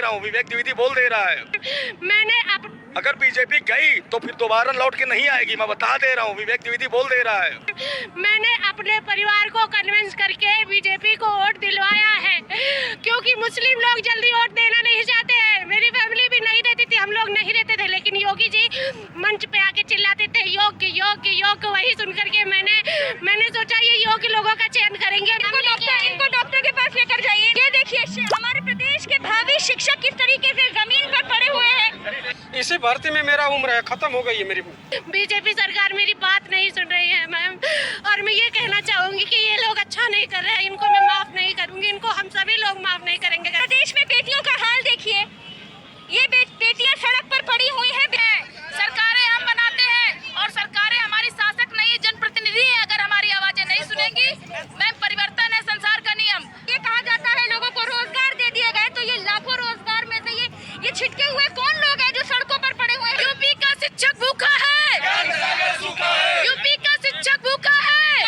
रहा हूँ, विवेक द्विवेदी बोल दे रहा है। अगर बीजेपी गई तो फिर दोबारा लौट के नहीं आएगी, मैं बता दे रहा हूँ, विवेक द्विवेदी बोल दे रहा है। मैंने अपने परिवार को कन्विंस करके बीजेपी को वोट दिलवाया है, क्योंकि मुस्लिम लोग जल्दी वोट देना नहीं चाहते हैं। मेरी फैमिली भी नहीं देती थी, हम लोग नहीं देते थे, लेकिन योगी जी मंच पे आके चिल्लाते थे योग्य योग्य योग्य। वही सुन करके मैंने सोचा ये योग्य लोगों का चयन करेंगे। इनको डॉक्टर के पास लेकर जाइए। ये देखिए हमारे प्रदेश के भावी शिक्षक किस तरीके से जमीन पर पड़े हुए हैं। इसी भर्ती में मेरा उम्र है, खत्म हो गई है मेरी। बीजेपी सरकार मेरी बात नहीं सुन रही है मैम, और मैं ये कहना चाहूंगी कि ये लोग अच्छा नहीं कर रहे हैं, इनको मैं माफ नहीं करूंगी, इनको हम सभी लोग माफ नहीं करेंगे। प्रदेश में बेटियों का हाल देखिए, ये बेटियां सड़क पर पड़ी हुई हैं। सरकारें हम बनाते हैं और सरकारें हमारी शासक नहीं, जनप्रतिनिधि है। अगर हमारी आवाजें नहीं सुनेंगी, मैम परिवर्तन है संसार का नियम। ये कहा जाता है लोगों को रोजगार दे दिए गए, तो ये लाखों रोजगार में से ये छिटके हुए कौन लोग हैं जो सड़कों पर पड़े हुए हैं। यूपी का शिक्षक भूखा है, यूपी का शिक्षक भूखा है।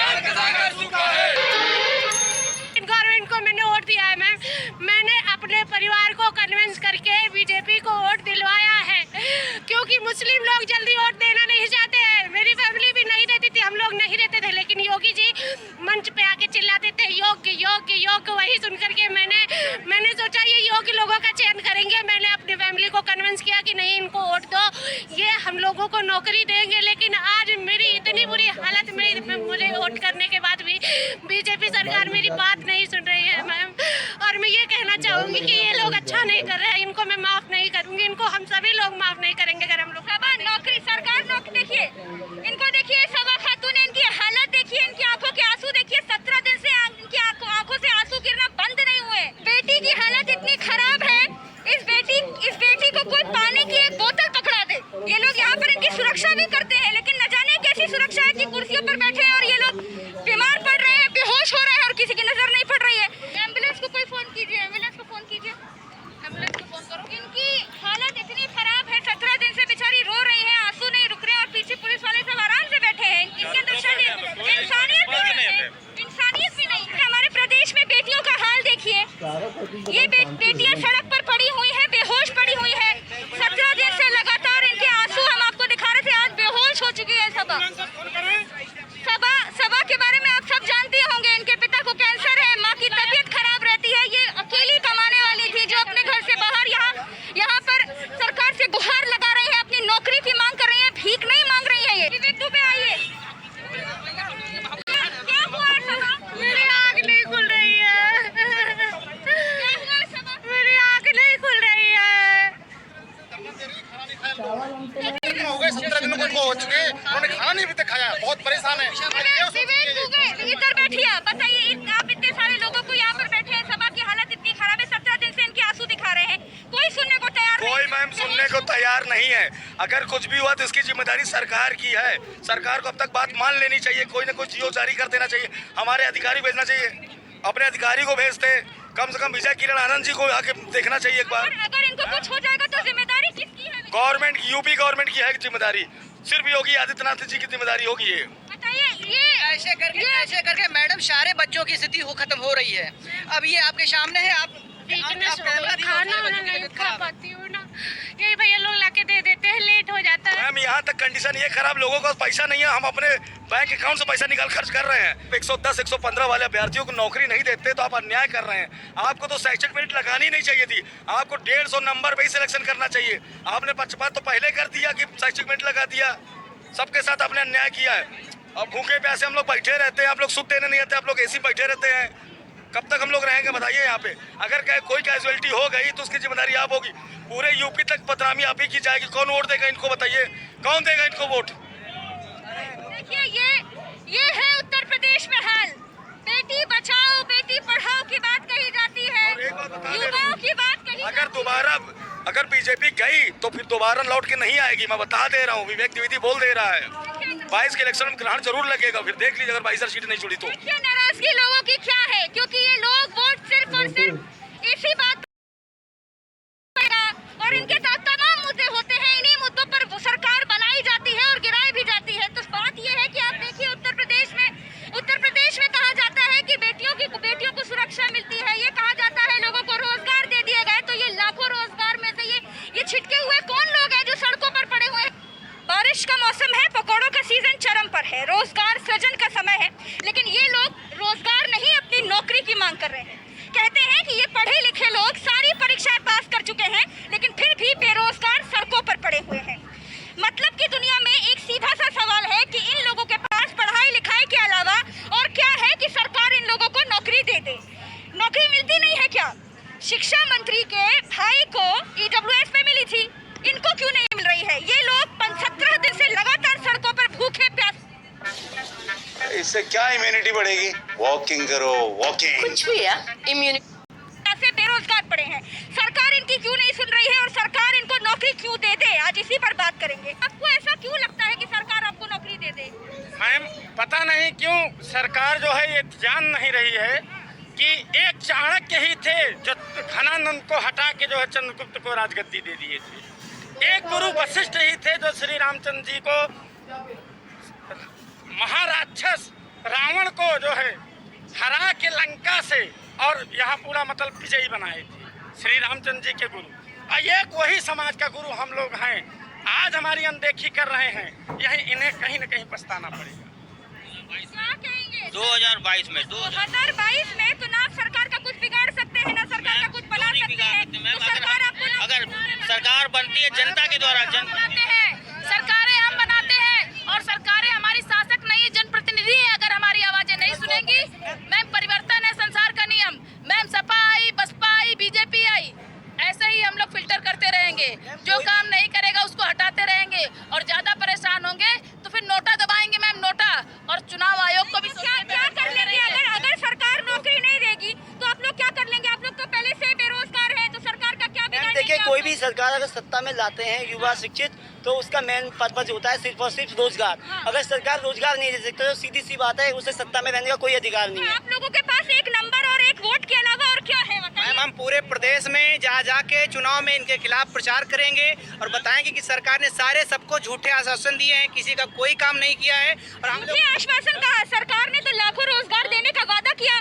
गवर्नमेंट को मैंने वोट दिया है मैम, मैंने अपने परिवार को कन्विंस करके बीजेपी को वोट दिलवाया है, क्योंकि मुस्लिम लोग जल्दी वोट देना नहीं चाहते हैं। मेरी फैमिली भी नहीं देती थी, हम लोग नहीं देते थे, लेकिन योगी जी मंच पे आके चिल्लाते थे योग्य योग्य योग्य। वही सुन करके मैंने सोचा ये योग्य लोगों का चयन करेंगे। मैंने अपनी फैमिली को कन्विंस किया कि नहीं, इनको वोट दो, ये हम लोगों को नौकरी देंगे। लेकिन आज मेरी इतनी बुरी हालत में मुझे वोट करने के बाद भी बीजेपी सरकार मेरी बात नहीं सुन रही है मैम, और मैं ये कहना चाहूंगी कि ये लोग अच्छा नहीं कर रहे हैं, इनको मैं माफ नहीं करूंगी, इनको हम सभी लोग माफ नहीं करेंगे। अगर हम लोग नौकरी सरकार नौकरी देखिए, इनको देखिए, सबा खातून है, इनकी हालत देखिए, इनकी आंखों के आंसू देखिए। 17 दिन से इनकी आंखों से आंसू गिरना बंद नहीं हुए। बेटी की हालत इतनी खराब है, इस बेटी को कोई पानी की एक बोतल पकड़ा दे। ये लोग यहाँ पर इनकी सुरक्षा भी करते हैं, लेकिन न जाने कैसी सुरक्षा है कि कुर्सियों पर बैठे हैं और ये लोग बीमार पड़ रहे हैं, बेहोश हो रहे हैं और किसी की नजर नहीं पड़ रही है। एम्बुलेंस को कोई फोन कीजिए, एम्बुलेंस को फोन कीजिए, एम्बुलेंस को फोन करो। इनकी हालत इतनी खराब है, 17 दिन से बेचारी रो रही है, आंसू नहीं रुक रहे, और पीछे पुलिस वाले सब आराम से बैठे हैं। इनके अंदर इंसानियत भी नहीं है, इंसानियत भी नहीं है। हमारे प्रदेश में बेटियों का हाल देखिए, ये बेटियां सड़क पर पड़ी हुई हैं, बेहोश पड़ी हुई है। 17 दिन से लगातार इनके आंसू हम आपको दिखा रहे थे, आज बेहोश हो चुकी है सबा के बारे में आप सब जानते होंगे। इनके पिता को कैंसर है, माँ की तबीयत खराब रहती है। ये अकेली कमाने वाली थी जो अपने घर से बाहर यहाँ पर सरकार से गुहार लगा रही है, अपनी नौकरी की मांग कर रही है, भीख नहीं मांग रही है। ये विवेक दुबे आइए, क्या हुआ है सबा? मेरी आँख नहीं खुल रही है, क्या हुआ है सबा? मेरी आँख नहीं खुल रही है। हो गए 17 दिन उनको हो चुके, उन्होंने खाना नहीं भी खाया, बहुत परेशान है। विवेक दुबे इधर बैठिए, बताइए आप इतने सारे लोगों को यहाँ पर बैठे हैं, सबा की हालत इतनी खराब है, 17 दिन से इनके आंसू दिखा रहे हैं, कोई सुनने को तैयार नहीं। कोई मैम सुनने को तैयार नहीं है। अगर कुछ भी हुआ तो इसकी जिम्मेदारी सरकार की है, सरकार को अब तक बात मान लेनी चाहिए, कोई ना कोई चीज जारी कर देना चाहिए, हमारे अधिकारी भेजना चाहिए, अपने अधिकारी को भेजते, कम से कम विजय किरण आनंद जी को आके देखना चाहिए एक बार। अगर इनको कुछ हो जाएगा तो जिम्मेदारी किसकी है? गवर्नमेंट की, यूपी गवर्नमेंट की है जिम्मेदारी, सिर्फ योगी आदित्यनाथ जी की जिम्मेदारी होगी ये। बताइए, ये ऐसे करके मैडम सारे बच्चों की स्थिति खत्म हो रही है। अब ये आपके सामने है, आप खाना नहीं खा पाती हूँ ना, यही भैया लोग लाके दे देते हैं, लेट हो जाता है। मैम यहाँ तक कंडीशन ये खराब, लोगों को पैसा नहीं है, हम अपने बैंक अकाउंट से पैसा निकाल खर्च कर रहे हैं। 110 115 वाले अभ्यर्थियों को नौकरी नहीं देते तो आप अन्याय कर रहे हैं। आपको तो शैक्षिक मेरिट लगानी नहीं चाहिए थी, आपको 150 नंबर पे ही सिलेक्शन करना चाहिए। आपने पक्षपात तो पहले कर दिया कि शैक्षिक मेरिट लगा दिया, सबके साथ आपने अन्याय किया है। अब भूखे प्यासे हम लोग बैठे रहते हैं, आप लोग सुख देने नहीं आते, आप लोग ऐसे बैठे रहते हैं, कब तक हम लोग रहेंगे बताइए। यहाँ पे अगर कोई कैजुअलिटी हो गई तो उसकी जिम्मेदारी आप होगी। पूरे यूपी तक बदनामी आप ही की जाएगी। कौन वोट देगा इनको, बताइए कौन देगा इनको वोट? देखिए, ये है उत्तर प्रदेश में हाल। बेटी बचाओ बेटी पढ़ाओ की बात कही जाती है, युवाओं की बात कही। अगर बीजेपी गई तो फिर दोबारा लौट के नहीं आएगी, मैं बता दे रहा हूँ, विवेक द्विवेदी बोल दे रहा है। 22 के इलेक्शन में ग्रहण जरूर लगेगा, फिर देख लीजिए अगर 22 सीट नहीं जुड़ी तो। नाराजगी लोगों की क्या है, क्योंकि ये लोग वोट सिर्फ और सिर्फ इसी बात और इनके तमाम मुद्दे होते हैं, इन्हीं मुद्दों पर सरकार बनाई जाती है और गिराई भी जाती है। तो बात ये है कि आप देखिए उत्तर प्रदेश में कहा जाता है कि बेटियों को सुरक्षा मिलती है, ये कहा जाता है लोगों को रोजगार दे दिए गए, तो ये लाखों रोजगार बारिश का मौसम है, पकौड़ों का सीजन चरम पर है, रोजगार सृजन का समय है, लेकिन ये लोग रोजगार नहीं अपनी नौकरी की मांग कर रहे हैं। कहते हैं कि ये पढ़े लिखे लोग सारी परीक्षाएं पास कर चुके हैं, लेकिन फिर भी बेरोजगार सड़कों पर पड़े हुए हैं। मतलब की दुनिया में एक सीधा सा सवाल है कि इन लोगों के पास पढ़ाई लिखाई के अलावा और क्या है कि सरकार इन लोगों को नौकरी दे दे। नौकरी मिलती नहीं है क्या? शिक्षा मंत्री के भाई को EWS में मिली थी, इनको क्यों नहीं मिल रही है? ये लोग 17 दिन से लगातार सड़कों पर भूखे प्यासे। इससे क्या इम्यूनिटी बढ़ेगी? वॉकिंग करो, वॉकिंग। कुछ भी है इम्यूनिटी से बेरोजगार पड़े हैं। सरकार इनकी क्यों नहीं सुन रही है और सरकार इनको नौकरी क्यों दे दे? आज इसी पर बात करेंगे। आपको ऐसा क्यों लगता है कि सरकार आपको नौकरी दे दे? मैम पता नहीं क्यों सरकार जो है ये जान नहीं रही है कि एक चाणक्य ही थे जो घनानंद को हटा के जो है चंद्रगुप्त को राजगद्दी दे दिए थे। एक गुरु वशिष्ठ ही थे जो श्री रामचंद्र जी को महाराक्षस रावण को जो है हरा के लंका से और यहाँ पूरा मतलब विजयी बनाए थे श्री रामचंद्र जी के गुरु। एक वही समाज का गुरु हम लोग हैं, आज हमारी अनदेखी कर रहे हैं। यही इन्हें कहीं न कहीं पछताना पड़ेगा। क्या कहेंगे? 2022 में 2022 में तो ना सरकार का कुछ बिगाड़ सकते हैं ना सरकार का कुछ बना सकते हैं। तो सरकार आपको अगर सरकार बनती है जनता के द्वारा, बनाते हैं, सरकारें हम बनाते हैं और सरकारें हमारी शासक नहीं जनप्रतिनिधि है। अगर हमारी आवाजें नहीं सुनेंगी, मैम परिवर्तन है संसार का नियम। मैम सपा आई, बसपा आई, बीजेपी आई, ऐसे ही हम लोग फिल्टर करते रहेंगे। जो काम नहीं करेगा उसको हटाते रहेंगे और ज्यादा परेशान होंगे तो फिर नोटा दबाएंगे मैम, नोटा। और चुनाव आयोग को भी क्या कर लेंगे? अगर सरकार नौकरी नहीं देगी तो आप लोग क्या कर लेंगे? आप लोग तो पहले से बेरोजगार हैं, तो सरकार का क्या बिगाड़ देखिए, लेंगे? कोई भी सरकार अगर सत्ता में लाते हैं युवा शिक्षित, तो उसका मेन पर्पज होता है सिर्फ और सिर्फ रोजगार। अगर सरकार रोजगार नहीं दे सकती तो सीधी सी बात है, उसे सत्ता में रहने का कोई अधिकार नहीं है। आप लोगों के पास एक नंबर और एक वोट के अलावा और क्या है? मैम, हम पूरे प्रदेश में जा जाके चुनाव में इनके खिलाफ प्रचार करेंगे और बताएंगे कि सरकार ने सारे सबको झूठे आश्वासन दिए हैं, किसी का कोई काम नहीं किया है। और हम लोग आश्वासन कहा, सरकार ने तो लाखों रोजगार देने का वादा किया।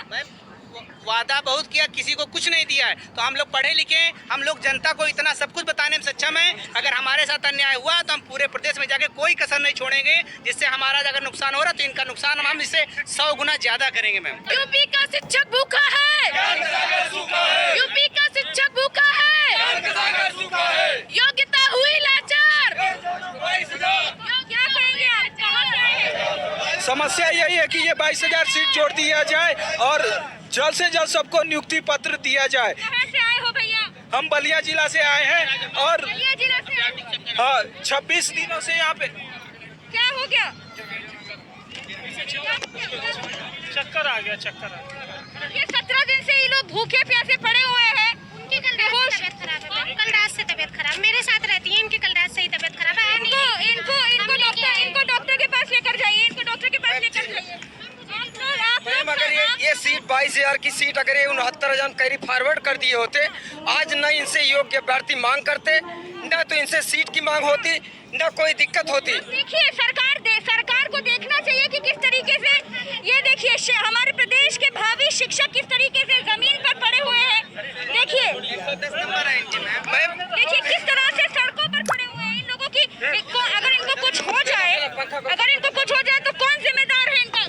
वादा बहुत किया, किसी को कुछ नहीं दिया है। तो हम लोग पढ़े लिखे हैं, हम लोग जनता को इतना सब कुछ बताने में सक्षम है। अगर हमारे साथ अन्याय हुआ तो हम पूरे प्रदेश में जाके कोई कसर नहीं छोड़ेंगे। जिससे हमारा अगर नुकसान हो रहा तो इनका नुकसान हम इससे 100 गुना ज्यादा करेंगे। मैम, यूपी का शिक्षक भूखा है, यूपी का शिक्षक भूखा है, योग्यता हुई लाचार। क्या कहेंगे आप? कहाँ से आए? समस्या यही है कि ये 22,000 सीट जोड़ दिया जाए और जल्द से जल्द सबको नियुक्ति पत्र दिया जाए। कहाँ से आए हो भैया? हम बलिया जिला से आए हैं और बलिया जिला से आए। हाँ 26 दिनों से यहाँ पे क्या हो गया? चक्कर आ गया। ये 17 दिन से ये लोग भूखे प्यासे पड़े हुए हैं। उनकी कल रात से तबीयत खराब है, कल रात से तबीयत खराब, मेरे साथ रहती है, इनकी कल रात से ही तबीयत खराब है। इनको डॉक्टर के पास लेकर जाइए, इनको डॉक्टर के पास लेकर जाइए। मैम, अगर ये सीट 22,000 की सीट अगर ये 69,000 करीब फॉरवर्ड कर दिए होते, आज न इनसे योग्य अभ्यर्थी मांग करते, न तो इनसे सीट की मांग होती, न कोई दिक्कत होती। देखिए, सरकार को देखना चाहिए कि किस तरीके से ये देखिए हमारे प्रदेश के भावी शिक्षक किस तरीके से जमीन पर पड़े हुए हैं। देखिए किस तरह से सड़कों पर पड़े हुए हैं। इन लोगों की अगर इनको कुछ हो जाए तो कौन जिम्मेदार है इनका?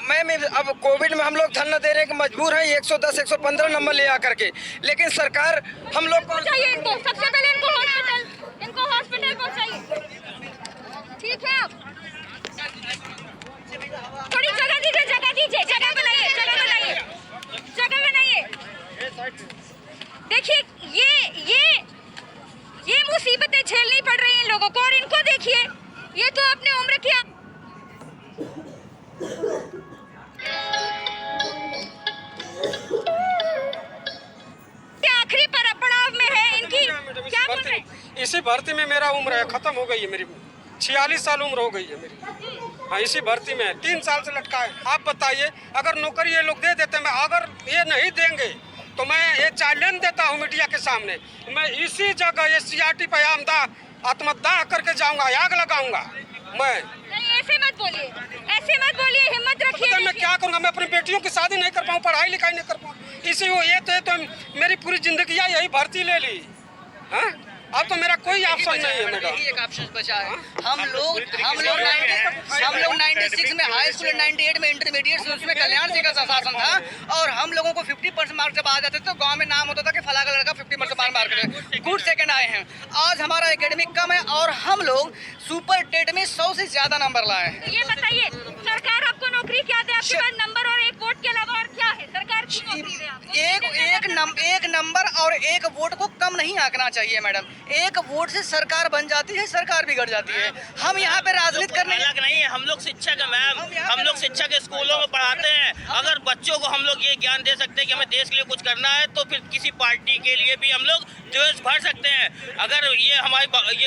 मैम, अब कोविड में हम लोग धरना दे रहे हैं कि मजबूर हैं 110 115 नंबर ले आकर के, लेकिन सरकार हम लोग को चाहिए इनको सबसे पहले इनको हॉस्पिटल पहुंचाइए। ठीक है, थोड़ी जगह दीजिए, जगह बनाइए। देखिए ये मुसीबतें झेलनी पड़ रही हैं इन लोगों को, और इनको देखिए, ये तो अपनी उम्र की आखिरी पड़ाव में है। इनकी क्या बोल रहे हैं? इसी भर्ती में मेरा उम्र है, खत्म हो गई है मेरी 46 साल उम्र हो गई है मेरी। हाँ, इसी भर्ती में 3 साल से लटका है। आप बताइए, अगर नौकरी ये लोग दे देते, मैं अगर ये नहीं देंगे तो मैं ये चैलेंज देता हूँ मीडिया के सामने, मैं इसी जगह SCRT पे आत्मदाह करके जाऊंगा, आग लगाऊंगा। मैं नहीं, ऐसे मत बोलिए, हिम्मत रखिए। मैं क्या करूँगा? मैं अपनी बेटियों की शादी नहीं कर पाऊँ, पढ़ाई लिखाई नहीं कर पाऊँ, इसी वो ये तो मेरी पूरी जिंदगी यही भर्ती ले ली। हाँ, अब तो मेरा कोई ऑप्शन नहीं है मैडम। यही एक ऑप्शन बचा है। हम लोग 96 में हाई स्कूल, 98 में इंटरमीडिएट, उसमें कल्याण जी का शासन था और हम लोगों को 50% मार्क्स जब आ जाते तो गांव में नाम होता था कि फला का लड़का 50% मार्क है, गुड सेकंड आए हैं। आज हमारा एकेडमिक कम है और हम लोग सुपर टेट में 100 से ज्यादा नंबर लाए हैं। ये बताइए सरकार आपको नौकरी क्या दे? आपके पास नंबर और एक वोट के अलावा और क्या है? सरकार की नौकरी दे आपको? एक नंबर और एक वोट को कम नहीं आंकना चाहिए मैडम। एक वोट से सरकार बन जाती है, सरकार बिगड़ जाती है। हम यहाँ पे राजनीति करने अलग नहीं है, हम लोग शिक्षक है मैम, हम लोग शिक्षक स्कूलों में पढ़ाते हैं। अगर बच्चों को हम लोग ये ज्ञान दे सकते हैं कि हमें देश के लिए कुछ करना है तो फिर किसी पार्टी के लिए भी हम लोग द्वेष भर सकते हैं। अगर ये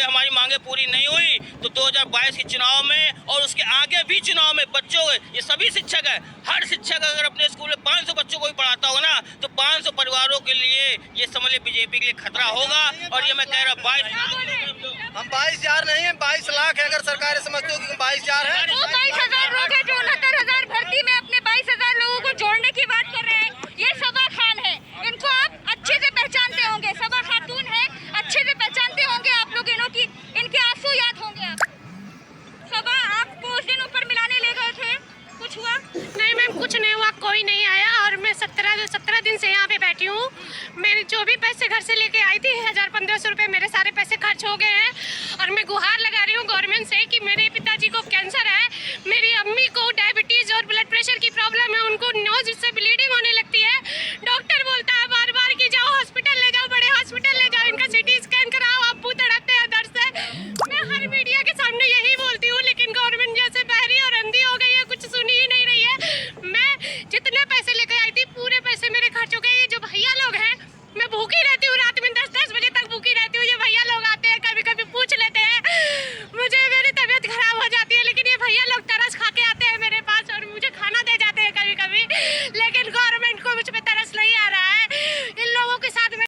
हमारी मांगे पूरी नहीं हुई तो 2022 के चुनाव में और उसके आगे भी चुनाव में बच्चों, ये सभी शिक्षक है, हर शिक्षक अगर अपने स्कूल में 500 बच्चों को भी पढ़ाता होगा ना तो 500 परिवारों के लिए ये समझ लीजिए बीजेपी के लिए खतरा होगा। और ये मैं कह रहा हूँ हम 22,000 नहीं है, 22 लाख है। अगर सरकार समझती होगी 22,000 है। 22,000 लोग हैं जो 69,000 भर्ती में अपने 22,000 लोगों को जोड़ने की बात कर रहे हैं। ये सबा खान है, इनको आप अच्छे से पहचानते होंगे। सबा खातून है, अच्छे से पहचानते होंगे आप लोग इनके आंसू याद होंगे। सबा आपको उस दिन ऊपर मिलाने ले गए थे, कुछ हुआ? नहीं मैम, कुछ नहीं हुआ, कोई नहीं आया। और मैं 17 दिन से यहाँ पे बैठी हूँ। मेरे जो भी पैसे घर से लेके आई थी 1,000-1,500 रुपये, मेरे सारे पैसे खर्च हो गए हैं। और मैं गुहार लगा रही हूँ गवर्नमेंट से कि मेरे पिताजी को कैंसर है, मेरी अम्मी को डायबिटीज